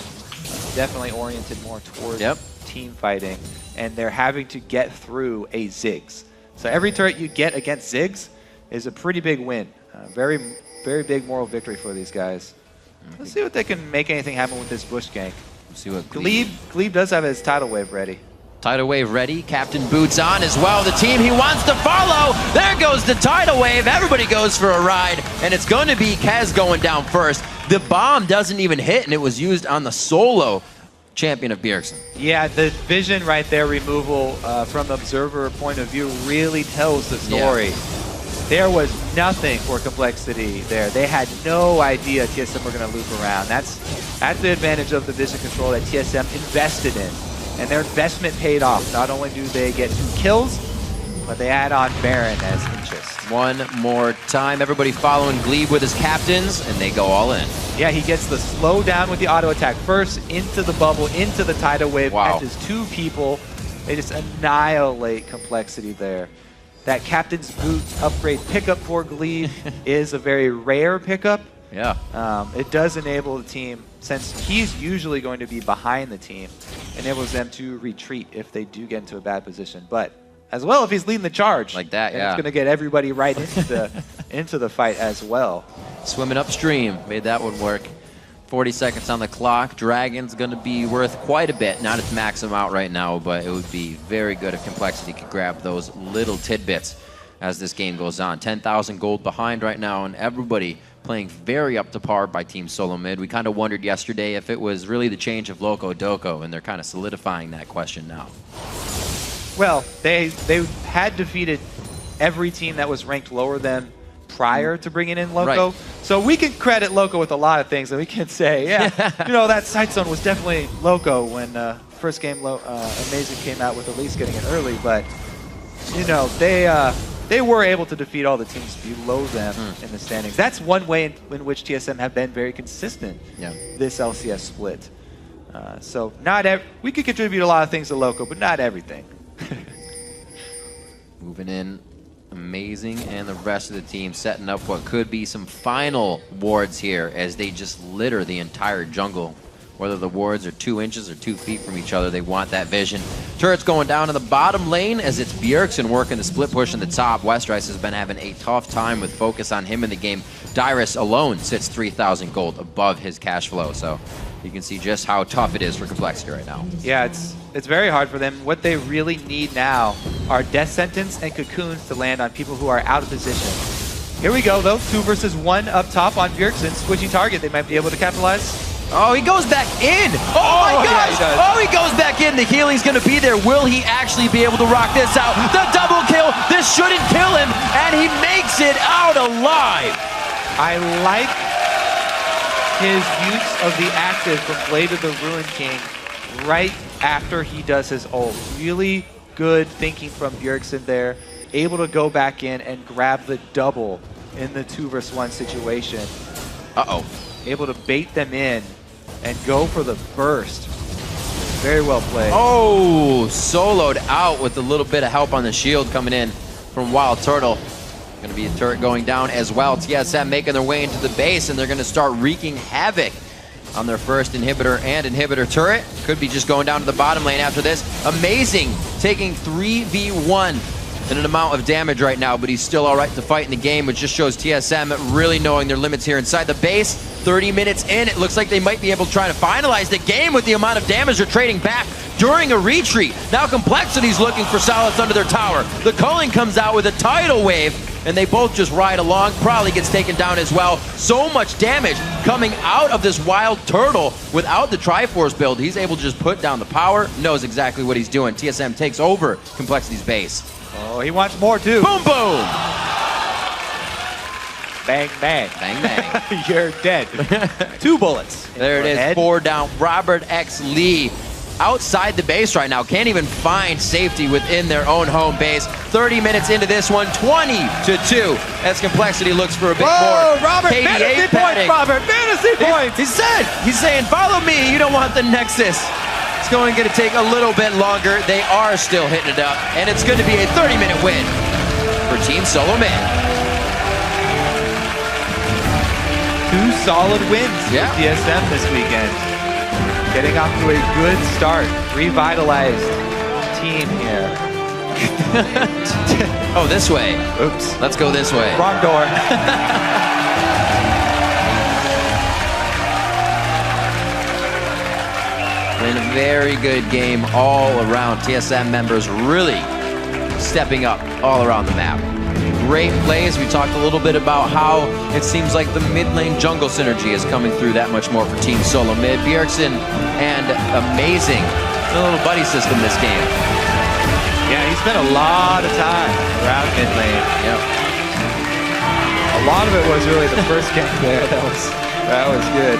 definitely oriented more towards team fighting, and they're having to get through a Ziggs. So every turret you get against Ziggs is a pretty big win. Very, very big moral victory for these guys. Let's see what they can make anything happen with this bush gank. Let's see what Glebe does have his tidal wave ready. Tidal wave ready. Captain Boots on as well. The team he wants to follow. There goes the tidal wave. Everybody goes for a ride, and it's going to be Kez going down first. The bomb doesn't even hit, and it was used on the solo champion of Bjergsen. Yeah, the vision right there, removal from observer point of view, really tells the story. Yeah. There was nothing for Complexity there. They had no idea TSM were going to loop around. That's the advantage of the vision control that TSM invested in. And their investment paid off. Not only do they get 2 kills, but they add on Baron as interest. One more time. Everybody following Glebe with his captains, and they go all in. Yeah, he gets the slow down with the auto attack first, into the bubble, into the tidal wave, catches 2 people. They just annihilate Complexity there. That Captain's Boot upgrade pickup for Glebe is a very rare pickup. Yeah. It does enable the team, since he's usually going to be behind the team, enables them to retreat if they do get into a bad position. But as well, if he's leading the charge. Like that, it's going to get everybody right into the fight as well. Swimming upstream, made that one work. 40 seconds on the clock. Dragon's going to be worth quite a bit. Not its max amount right now, but it would be very good if Complexity could grab those little tidbits as this game goes on. 10,000 gold behind right now, and everybody playing very up to par by Team Solo Mid. We kind of wondered yesterday if it was really the change of Loco Doco, and they're kind of solidifying that question now. Well, they had defeated every team that was ranked lower than prior to bringing in Loco. Right. So we can credit Loco with a lot of things, and we can say, yeah, you know, that side zone was definitely Loco when first game Amazing came out with Elise getting it early, but you know, they were able to defeat all the teams below them in the standings. That's one way in which TSM have been very consistent this LCS split. So we could contribute a lot of things to Loco, but not everything. Moving in Amazing, and the rest of the team setting up what could be some final wards here as they just litter the entire jungle. Whether the wards are 2 inches or 2 feet from each other, they want that vision. Turret's going down in the bottom lane as it's Bjergsen working the split push in the top. Westrice has been having a tough time with focus on him in the game. Dyrus alone sits 3,000 gold above his cash flow, so you can see just how tough it is for Complexity right now. Yeah, it's very hard for them. What they really need now are Death Sentence and Cocoons to land on people who are out of position. Here we go, though. 2 versus 1 up top on Bjergsen. Switching target, they might be able to capitalize. Oh, he goes back in. Oh my gosh. Yeah, he goes back in. The healing's going to be there. Will he actually be able to rock this out? The double kill. This shouldn't kill him. And he makes it out alive. I like his use of the active from Blade of the Ruin King right after he does his ult. Really good thinking from Bjergsen there. Able to go back in and grab the double in the 2 versus 1 situation. Uh-oh. Able to bait them in and go for the burst. Very well played. Oh, soloed out with a little bit of help on the shield coming in from Wild Turtle. Going to be a turret going down as well. TSM making their way into the base, and they're going to start wreaking havoc on their first inhibitor and inhibitor turret. Could be just going down to the bottom lane after this. Amazing, taking 3v1 in an amount of damage right now, but he's still all right to fight in the game, which just shows TSM really knowing their limits here inside the base. 30 minutes in, it looks like they might be able to try to finalize the game with the amount of damage they're trading back during a retreat. Now Complexity's looking for solace under their tower. The culling comes out with a tidal wave, and they both just ride along. Probably gets taken down as well. So much damage coming out of this Wild Turtle without the Triforce build. He's able to just put down the power, knows exactly what he's doing. TSM takes over Complexity's base. Oh, he wants more too. Boom, boom. Bang, bang. Bang, bang. You're dead. 2 bullets. There it is, head. 4 down. Robert X. Lee outside the base right now. Can't even find safety within their own home base. 30 minutes into this one, 20-2. As Complexity looks for a bit more. Robert, fantasy points, Robert, fantasy points. He's saying, follow me, you don't want the Nexus. It's going to take a little bit longer. They are still hitting it up, and it's going to be a 30-minute win for Team Solo Mid. 2 solid wins for TSM this weekend. Getting off to a good start. Revitalized team here. Oh, this way. Oops. Let's go this way. Wrong door. In a very good game all around. TSM members really stepping up all around the map. Great plays. We talked a little bit about how it seems like the mid lane jungle synergy is coming through that much more for Team Solo Mid. Bjergsen and amazing little buddy system this game. Yeah, he spent a lot of time around mid lane. Yep. A lot of it was really the first game there. That was good.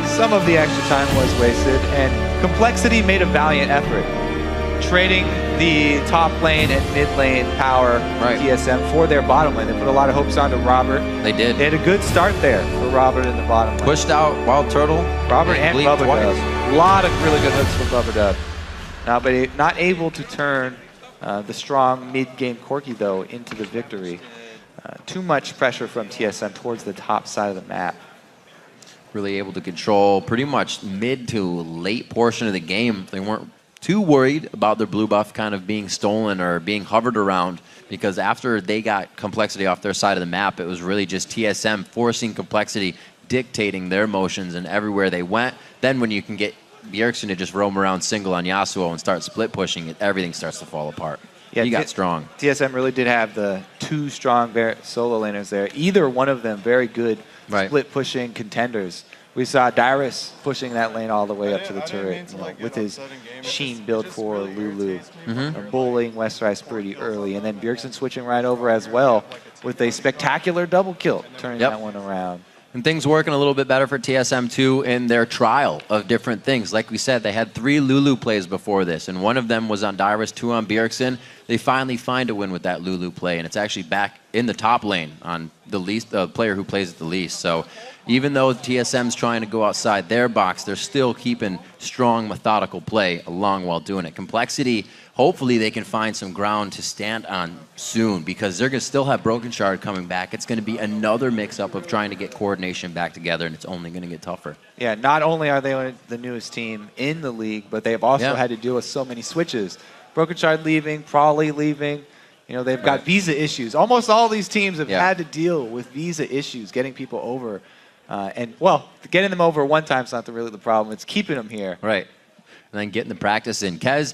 Some of the extra time was wasted, and Complexity made a valiant effort. Trading the top lane and mid lane power TSM for their bottom lane. They put a lot of hopes onto Robert. They did. They had a good start there for Robert in the bottom lane. Pushed out Wild Turtle. Robert and Bubba Dub. A lot of really good hooks from Bubba Dub. Now, but not able to turn the strong mid-game Corki, though, into the victory. Too much pressure from TSM towards the top side of the map. Really able to control pretty much mid to late portion of the game. They weren't too worried about their blue buff kind of being stolen or being hovered around, because after they got Complexity off their side of the map, it was really just TSM forcing Complexity, dictating their motions and everywhere they went. Then when you can get Bjergsen to just roam around single on Yasuo and start split pushing, everything starts to fall apart. Yeah, he got strong. TSM really did have the 2 strong solo laners there. Either one of them very good split pushing contenders. We saw Dyrus pushing that lane all the way up to the turret, with his Sheen build for Lulu, bullying Westrice pretty early, and then Bjergsen switching right over as well with a spectacular double kill, turning that one around. And things working a little bit better for TSM too in their trial of different things. Like we said, they had 3 Lulu plays before this, and one of them was on Dyrus, 2 on Bjergsen. They finally find a win with that Lulu play, and it's actually back in the top lane on the player who plays it the least. So even though TSM's trying to go outside their box, they're still keeping strong, methodical play along while doing it. Complexity hopefully they can find some ground to stand on soon, because they're going to still have Broken Shard coming back. It's going to be another mix-up of trying to get coordination back together, and it's only going to get tougher. Yeah, not only are they the newest team in the league, but they've also had to deal with so many switches. Broken Shard leaving, Prawley leaving. You know, they've got visa issues. Almost all these teams have had to deal with visa issues, getting people over. And, well, getting them over one time is not really the problem. It's keeping them here. Right. And then getting the practice in. Kez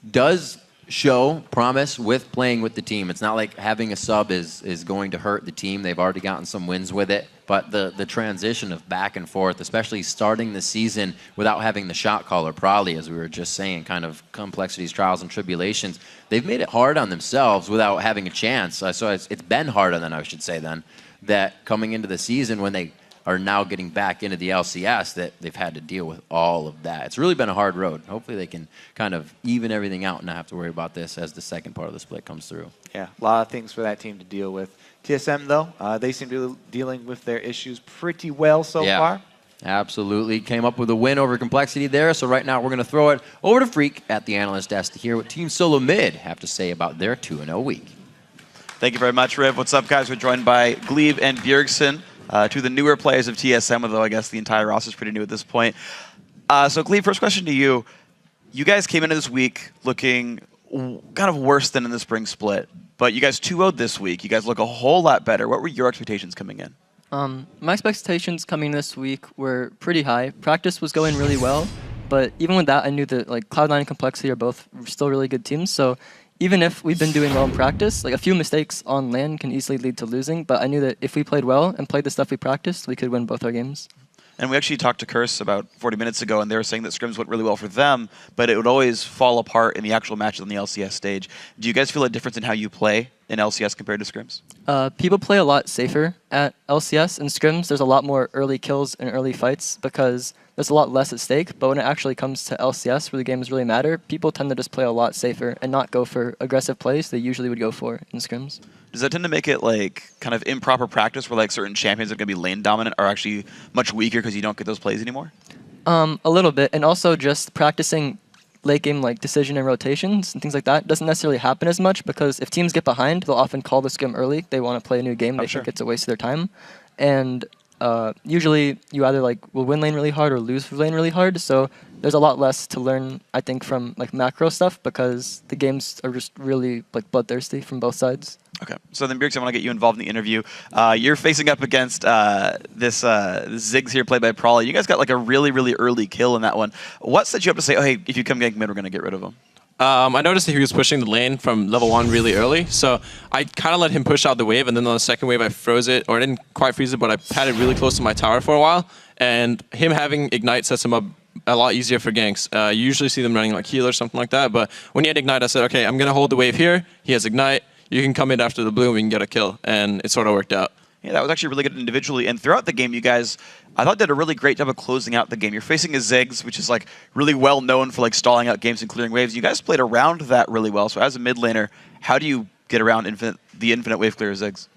does show promise with playing with the team. It's not like having a sub is going to hurt the team. They've already gotten some wins with it. But the transition of back and forth, especially starting the season without having the shot caller, probably, as we were just saying, kind of complexities, trials, and tribulations, they've made it hard on themselves without having a chance. So it's been hard on them, I should say, then, that coming into the season when they are now getting back into the LCS, that they've had to deal with all of that. It's really been a hard road. Hopefully they can kind of even everything out and not have to worry about this as the second part of the split comes through. Yeah, a lot of things for that team to deal with. TSM, though, they seem to be dealing with their issues pretty well so far. Absolutely. Came up with a win over Complexity there. So right now we're going to throw it over to Freak at the analyst desk to hear what Team Solo Mid have to say about their 2-0 week. Thank you very much, Riv. What's up, guys? We're joined by Glebe and Bjergsen, two of the newer players of TSM, although I guess the entire roster is pretty new at this point. So, Glebe, first question to you. You guys came into this week looking kind of worse than in the spring split, but you guys 2-0'd this week. You guys look a whole lot better. What were your expectations coming in? My expectations coming this week were pretty high. Practice was going really well, but even with that, I knew that like Cloud9 and Complexity are both still really good teams. So even if we've been doing well in practice, like a few mistakes on LAN can easily lead to losing. But I knew that if we played well and played the stuff we practiced, we could win both our games. And we actually talked to Curse about 40 minutes ago, and they were saying that scrims went really well for them, but it would always fall apart in the actual matches on the LCS stage. Do you guys feel a difference in how you play in LCS compared to scrims? People play a lot safer at LCS. In scrims, there's a lot more early kills and early fights because there's a lot less at stake. But when it actually comes to LCS, where the games really matter, people tend to just play a lot safer and not go for aggressive plays they usually would go for in scrims. Does that tend to make it like kind of improper practice where like certain champions that are going to be lane dominant are actually much weaker because you don't get those plays anymore? A little bit, and also just practicing late game like decision and rotations and things like that doesn't necessarily happen as much because if teams get behind, they'll often call the scrim early. They want to play a new game. They think it's a waste of their time, and usually you either like will win lane really hard or lose lane really hard. So there's a lot less to learn, I think, from like macro stuff because the games are just really like bloodthirsty from both sides. Okay, so then Bjergsen, I want to get you involved in the interview. You're facing up against this Ziggs here played by Prawley. You guys got like a really, really early kill in that one. What set you up to say, oh, hey, if you come gank mid, we're going to get rid of him? I noticed that he was pushing the lane from level 1 really early, so I kind of let him push out the wave, and then on the second wave I froze it, or I didn't quite freeze it, but I had it really close to my tower for a while, and him having Ignite sets him up a lot easier for ganks. You usually see them running like heal or something like that, but when he had Ignite, I said, okay, I'm going to hold the wave here, he has Ignite, you can come in after the blue and we can get a kill, and it sort of worked out. Yeah, that was actually really good individually, and throughout the game, you guys, I thought, did a really great job of closing out the game. You're facing a Ziggs, which is like really well known for like stalling out games and clearing waves. You guys played around that really well. So as a mid laner, how do you get around the infinite wave clear Ziggs?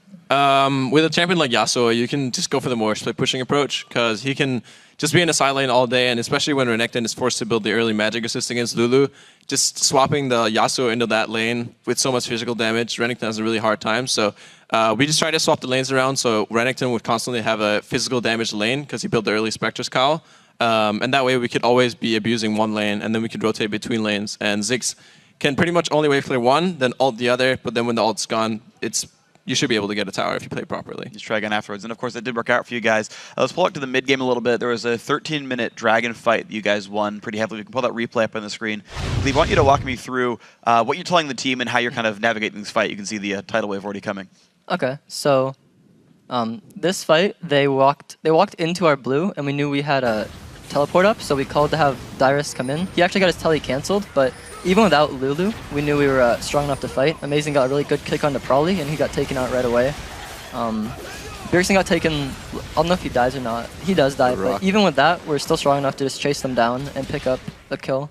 With a champion like Yasuo, you can just go for the more split pushing approach because he can just be in a side lane all day, and especially when Renekton is forced to build the early magic assist against Lulu, just swapping the Yasuo into that lane with so much physical damage, Renekton has a really hard time. So we just try to swap the lanes around so Renekton would constantly have a physical damage lane because he built the early Spectre's COL. And that way we could always be abusing one lane, and then we could rotate between lanes. And Ziggs can pretty much only wave clear one, then ult the other, but then when the ult's gone, you should be able to get a tower if you play properly. Just try again afterwards. And of course, that did work out for you guys. Let's pull up to the mid game a little bit. There was a 13-minute dragon fight that you guys won pretty heavily. We can pull that replay up on the screen. Glebe, I want you to walk me through what you're telling the team and how you're kind of navigating this fight. You can see the tidal wave already coming. Okay, so this fight, they walked into our blue, and we knew we had a teleport up, so we called to have Dyrus come in. He actually got his tele cancelled, but even without Lulu, we knew we were strong enough to fight. Amazing got a really good kick onto Prawley, and he got taken out right away. Bjergsen got taken, I don't know if he dies or not. He does die, but even with that, we're still strong enough to just chase them down and pick up a kill.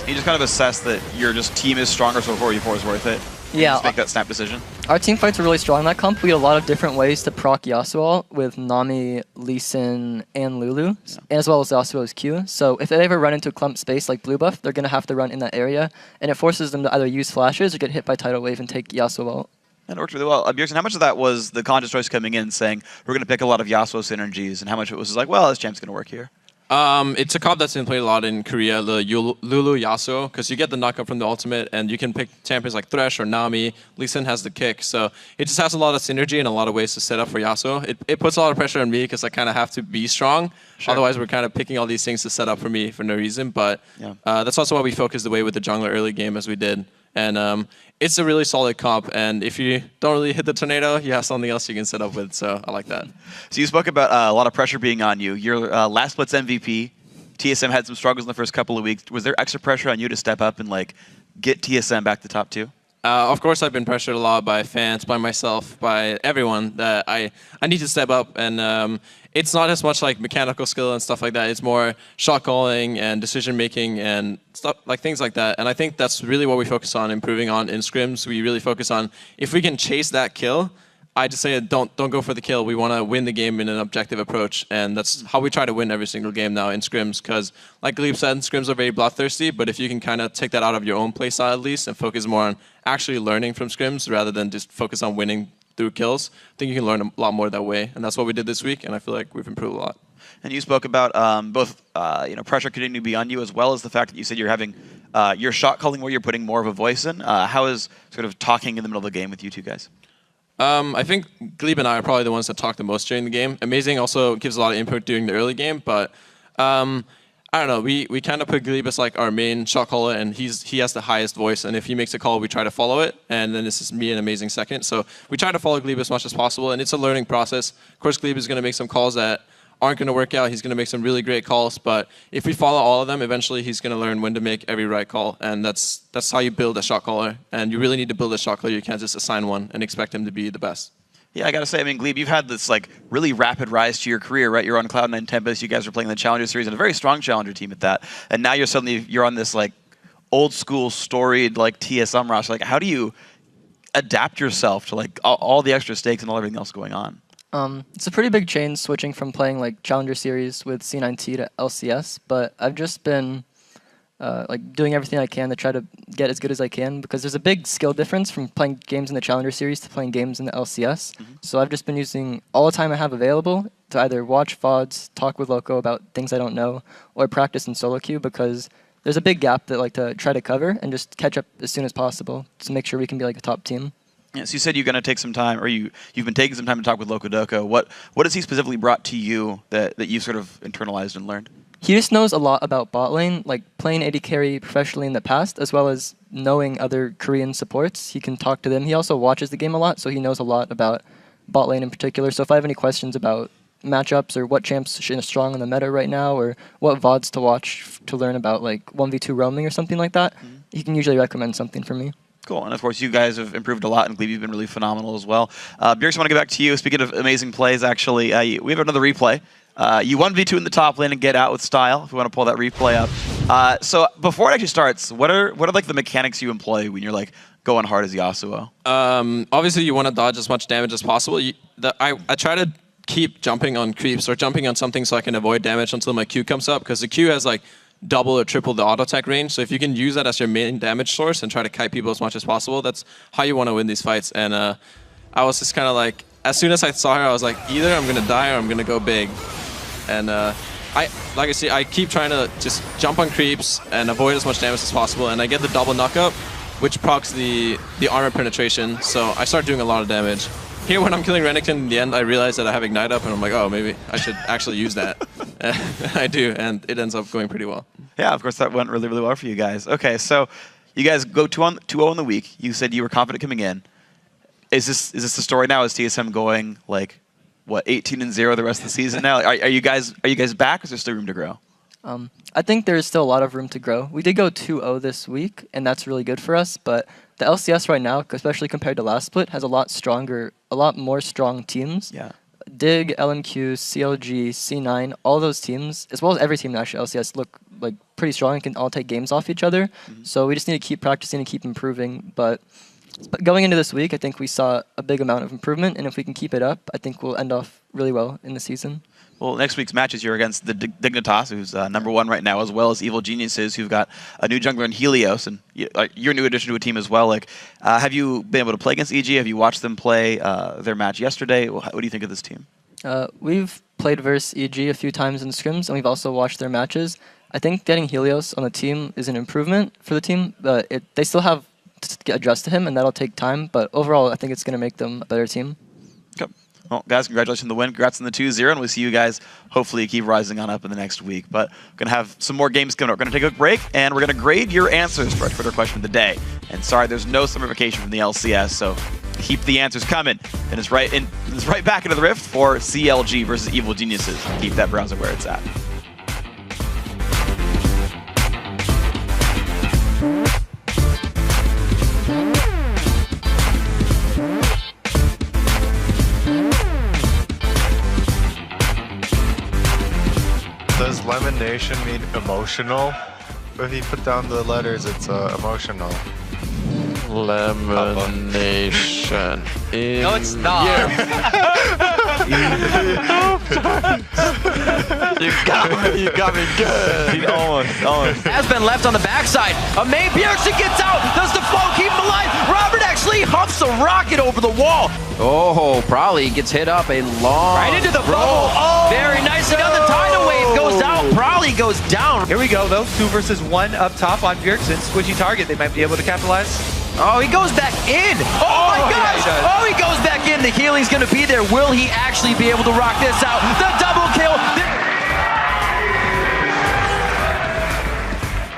You just kind of assess that your team is stronger, so 4v4 is worth it. Yeah. Just make that snap decision. Our team fights are really strong in that comp. We had a lot of different ways to proc Yasuo with Nami, Lee Sin, and Lulu, and as well as Yasuo's Q. So if they ever run into a clump space like blue buff, they're going to have to run in that area, and it forces them to either use flashes or get hit by Tidal Wave and take Yasuo out. And it worked really well. Bjergsen, how much of that was the conscious choice coming in saying, we're going to pick a lot of Yasuo synergies, and how much of it was like, well, this champ's going to work here? It's a comp that's been played a lot in Korea, the Lulu Yasuo, because you get the knockup from the ultimate, and you can pick champions like Thresh or Nami. Lee Sin has the kick, so it just has a lot of synergy and a lot of ways to set up for Yasuo. It puts a lot of pressure on me because I kind of have to be strong. Sure. Otherwise, we're kind of picking all these things to set up for me for no reason. But that's also why we focused the way with the jungler early game as we did. And it's a really solid comp, and if you don't really hit the tornado, you have something else you can set up with, so I like that. So you spoke about a lot of pressure being on you. Your last split's MVP. TSM had some struggles in the first couple of weeks. Was there extra pressure on you to step up and like get TSM back to top 2? Of course, I've been pressured a lot by fans, by myself, by everyone that I need to step up. And it's not as much like mechanical skill and stuff like that. It's more shot calling and decision making and stuff like things like that. And I think that's really what we focus on improving on in scrims. We really focus on if we can chase that kill. I just say don't go for the kill. We want to win the game in an objective approach, and that's how we try to win every single game now in scrims. Because, like Glebe said, scrims are very bloodthirsty. But if you can kind of take that out of your own playstyle at least and focus more on actually learning from scrims rather than just focus on winning through kills, I think you can learn a lot more that way. And that's what we did this week, and I feel like we've improved a lot. And you spoke about both pressure continuing to be on you, as well as the fact that you said you're having your shot calling where you're putting more of a voice in. How is sort of talking in the middle of the game with you two guys? I think Glebe and I are probably the ones that talk the most during the game. Amazing also gives a lot of input during the early game, but I don't know. We kind of put Glebe as like our main shot caller, and he has the highest voice. And if he makes a call, we try to follow it. And then this is me and Amazing second. So we try to follow Glebe as much as possible, and it's a learning process. Of course, Glebe is going to make some calls that aren't going to work out. He's going to make some really great calls, but if we follow all of them, eventually he's going to learn when to make every right call, and that's how you build a shot caller. And you really need to build a shot caller. You can't just assign one and expect him to be the best. Yeah, I gotta say, I mean, Glebe, you've had this like really rapid rise to your career, right? You're on Cloud9 Tempest. You guys are playing the Challenger Series and a very strong Challenger team at that. And now you're on this like old school storied like TSM roster. Like, how do you adapt yourself to like all the extra stakes and all everything else going on? It's a pretty big change switching from playing like Challenger Series with C9T to LCS, but I've just been like doing everything I can to try to get as good as I can, because there's a big skill difference from playing games in the Challenger Series to playing games in the LCS. So I've just been using all the time I have available to either watch VODs, talk with Loco about things I don't know, or practice in solo queue, because there's a big gap that I like to try to cover and just catch up as soon as possible to make sure we can be like a top team. Yeah, so you said you're going to take some time, or you've been taking some time to talk with Loco Doco. What has he specifically brought to you that you've sort of internalized and learned? He just knows a lot about bot lane, like playing AD carry professionally in the past, as well as knowing other Korean supports. He can talk to them. He also watches the game a lot, so he knows a lot about bot lane in particular. So if I have any questions about matchups or what champs are strong in the meta right now, or what VODs to watch to learn about like 1v2 roaming or something like that, he can usually recommend something for me. Cool, and of course you guys have improved a lot, and Glebe, you've been really phenomenal as well. Bjergsen, I want to get back to you. Speaking of amazing plays, actually, we have another replay. You 1v2 in the top lane and get out with style, if we want to pull that replay up. So before it actually starts, what are like the mechanics you employ when you're like going hard as Yasuo? Obviously you want to dodge as much damage as possible. I try to keep jumping on creeps or jumping on something so I can avoid damage until my Q comes up, because the Q has like double or triple the auto attack range. So if you can use that as your main damage source and try to kite people as much as possible, that's how you want to win these fights. And I was just kind of like, as soon as I saw her, I was like, either I'm gonna die or I'm gonna go big. And like I say, I keep trying to just jump on creeps and avoid as much damage as possible. And I get the double knockup, which procs the armor penetration. So I start doing a lot of damage. Here, when I'm killing Renekton in the end, I realize that I have Ignite up, and I'm like, oh, maybe I should actually use that. I do, and it ends up going pretty well. Yeah, of course, that went really, really well for you guys. Okay, so you guys go 2-0 in the week. You said you were confident coming in. Is this the story now? Is TSM going like what 18-0 the rest of the season now? Are you guys back? Or is there still room to grow? I think there is still a lot of room to grow. We did go 2-0 this week, and that's really good for us. But the LCS right now, especially compared to last split, has a lot more strong teams. Yeah. Dig, LMQ, CLG, C9, all those teams, as well as every team in actually LCS, look like pretty strong and can all take games off each other. So we just need to keep practicing and keep improving. But But going into this week, I think we saw a big amount of improvement, and if we can keep it up, I think we'll end off really well in the season. Well, next week's matches, you're against the Dignitas, who's #1 right now, as well as Evil Geniuses, who've got a new jungler in Helios, and you're a new addition to a team as well. Like, have you been able to play against EG? Have you watched them play their match yesterday? What do you think of this team? We've played versus EG a few times in scrims, and we've also watched their matches. I think getting Helios on the team is an improvement for the team, but they still have to get adjusted to him, and that'll take time. But overall, I think it's going to make them a better team. Okay. Well, guys, congratulations on the win. Congrats on the 2-0, and we'll see you guys hopefully keep rising on up in the next week. But we're going to have some more games coming up. We're going to take a quick break, and we're going to grade your answers for our Twitter question of the day. And sorry, there's no summer vacation from the LCS, so keep the answers coming. And it's right back into the Rift for CLG versus Evil Geniuses. Keep that browser where it's at. Does Lemon Nation mean emotional? If you put down the letters, it's emotional. Lemon Nation. No, it's not. You got me good. Almost. Has been left on the backside. Bjergsen gets out. Does the flow keep him alive? Robert actually huffs a rocket over the wall. Oh, probably gets hit up a long right into the roll. Oh, very nicely done. The tidal wave goes out. Probably goes down. Here we go, though. 2 versus 1 up top on Bjergsen. Squishy target. They might be able to capitalize. Oh, he goes back in. Oh my gosh. Yeah, he goes back in. The healing's going to be there. Will he actually be able to rock this out? The double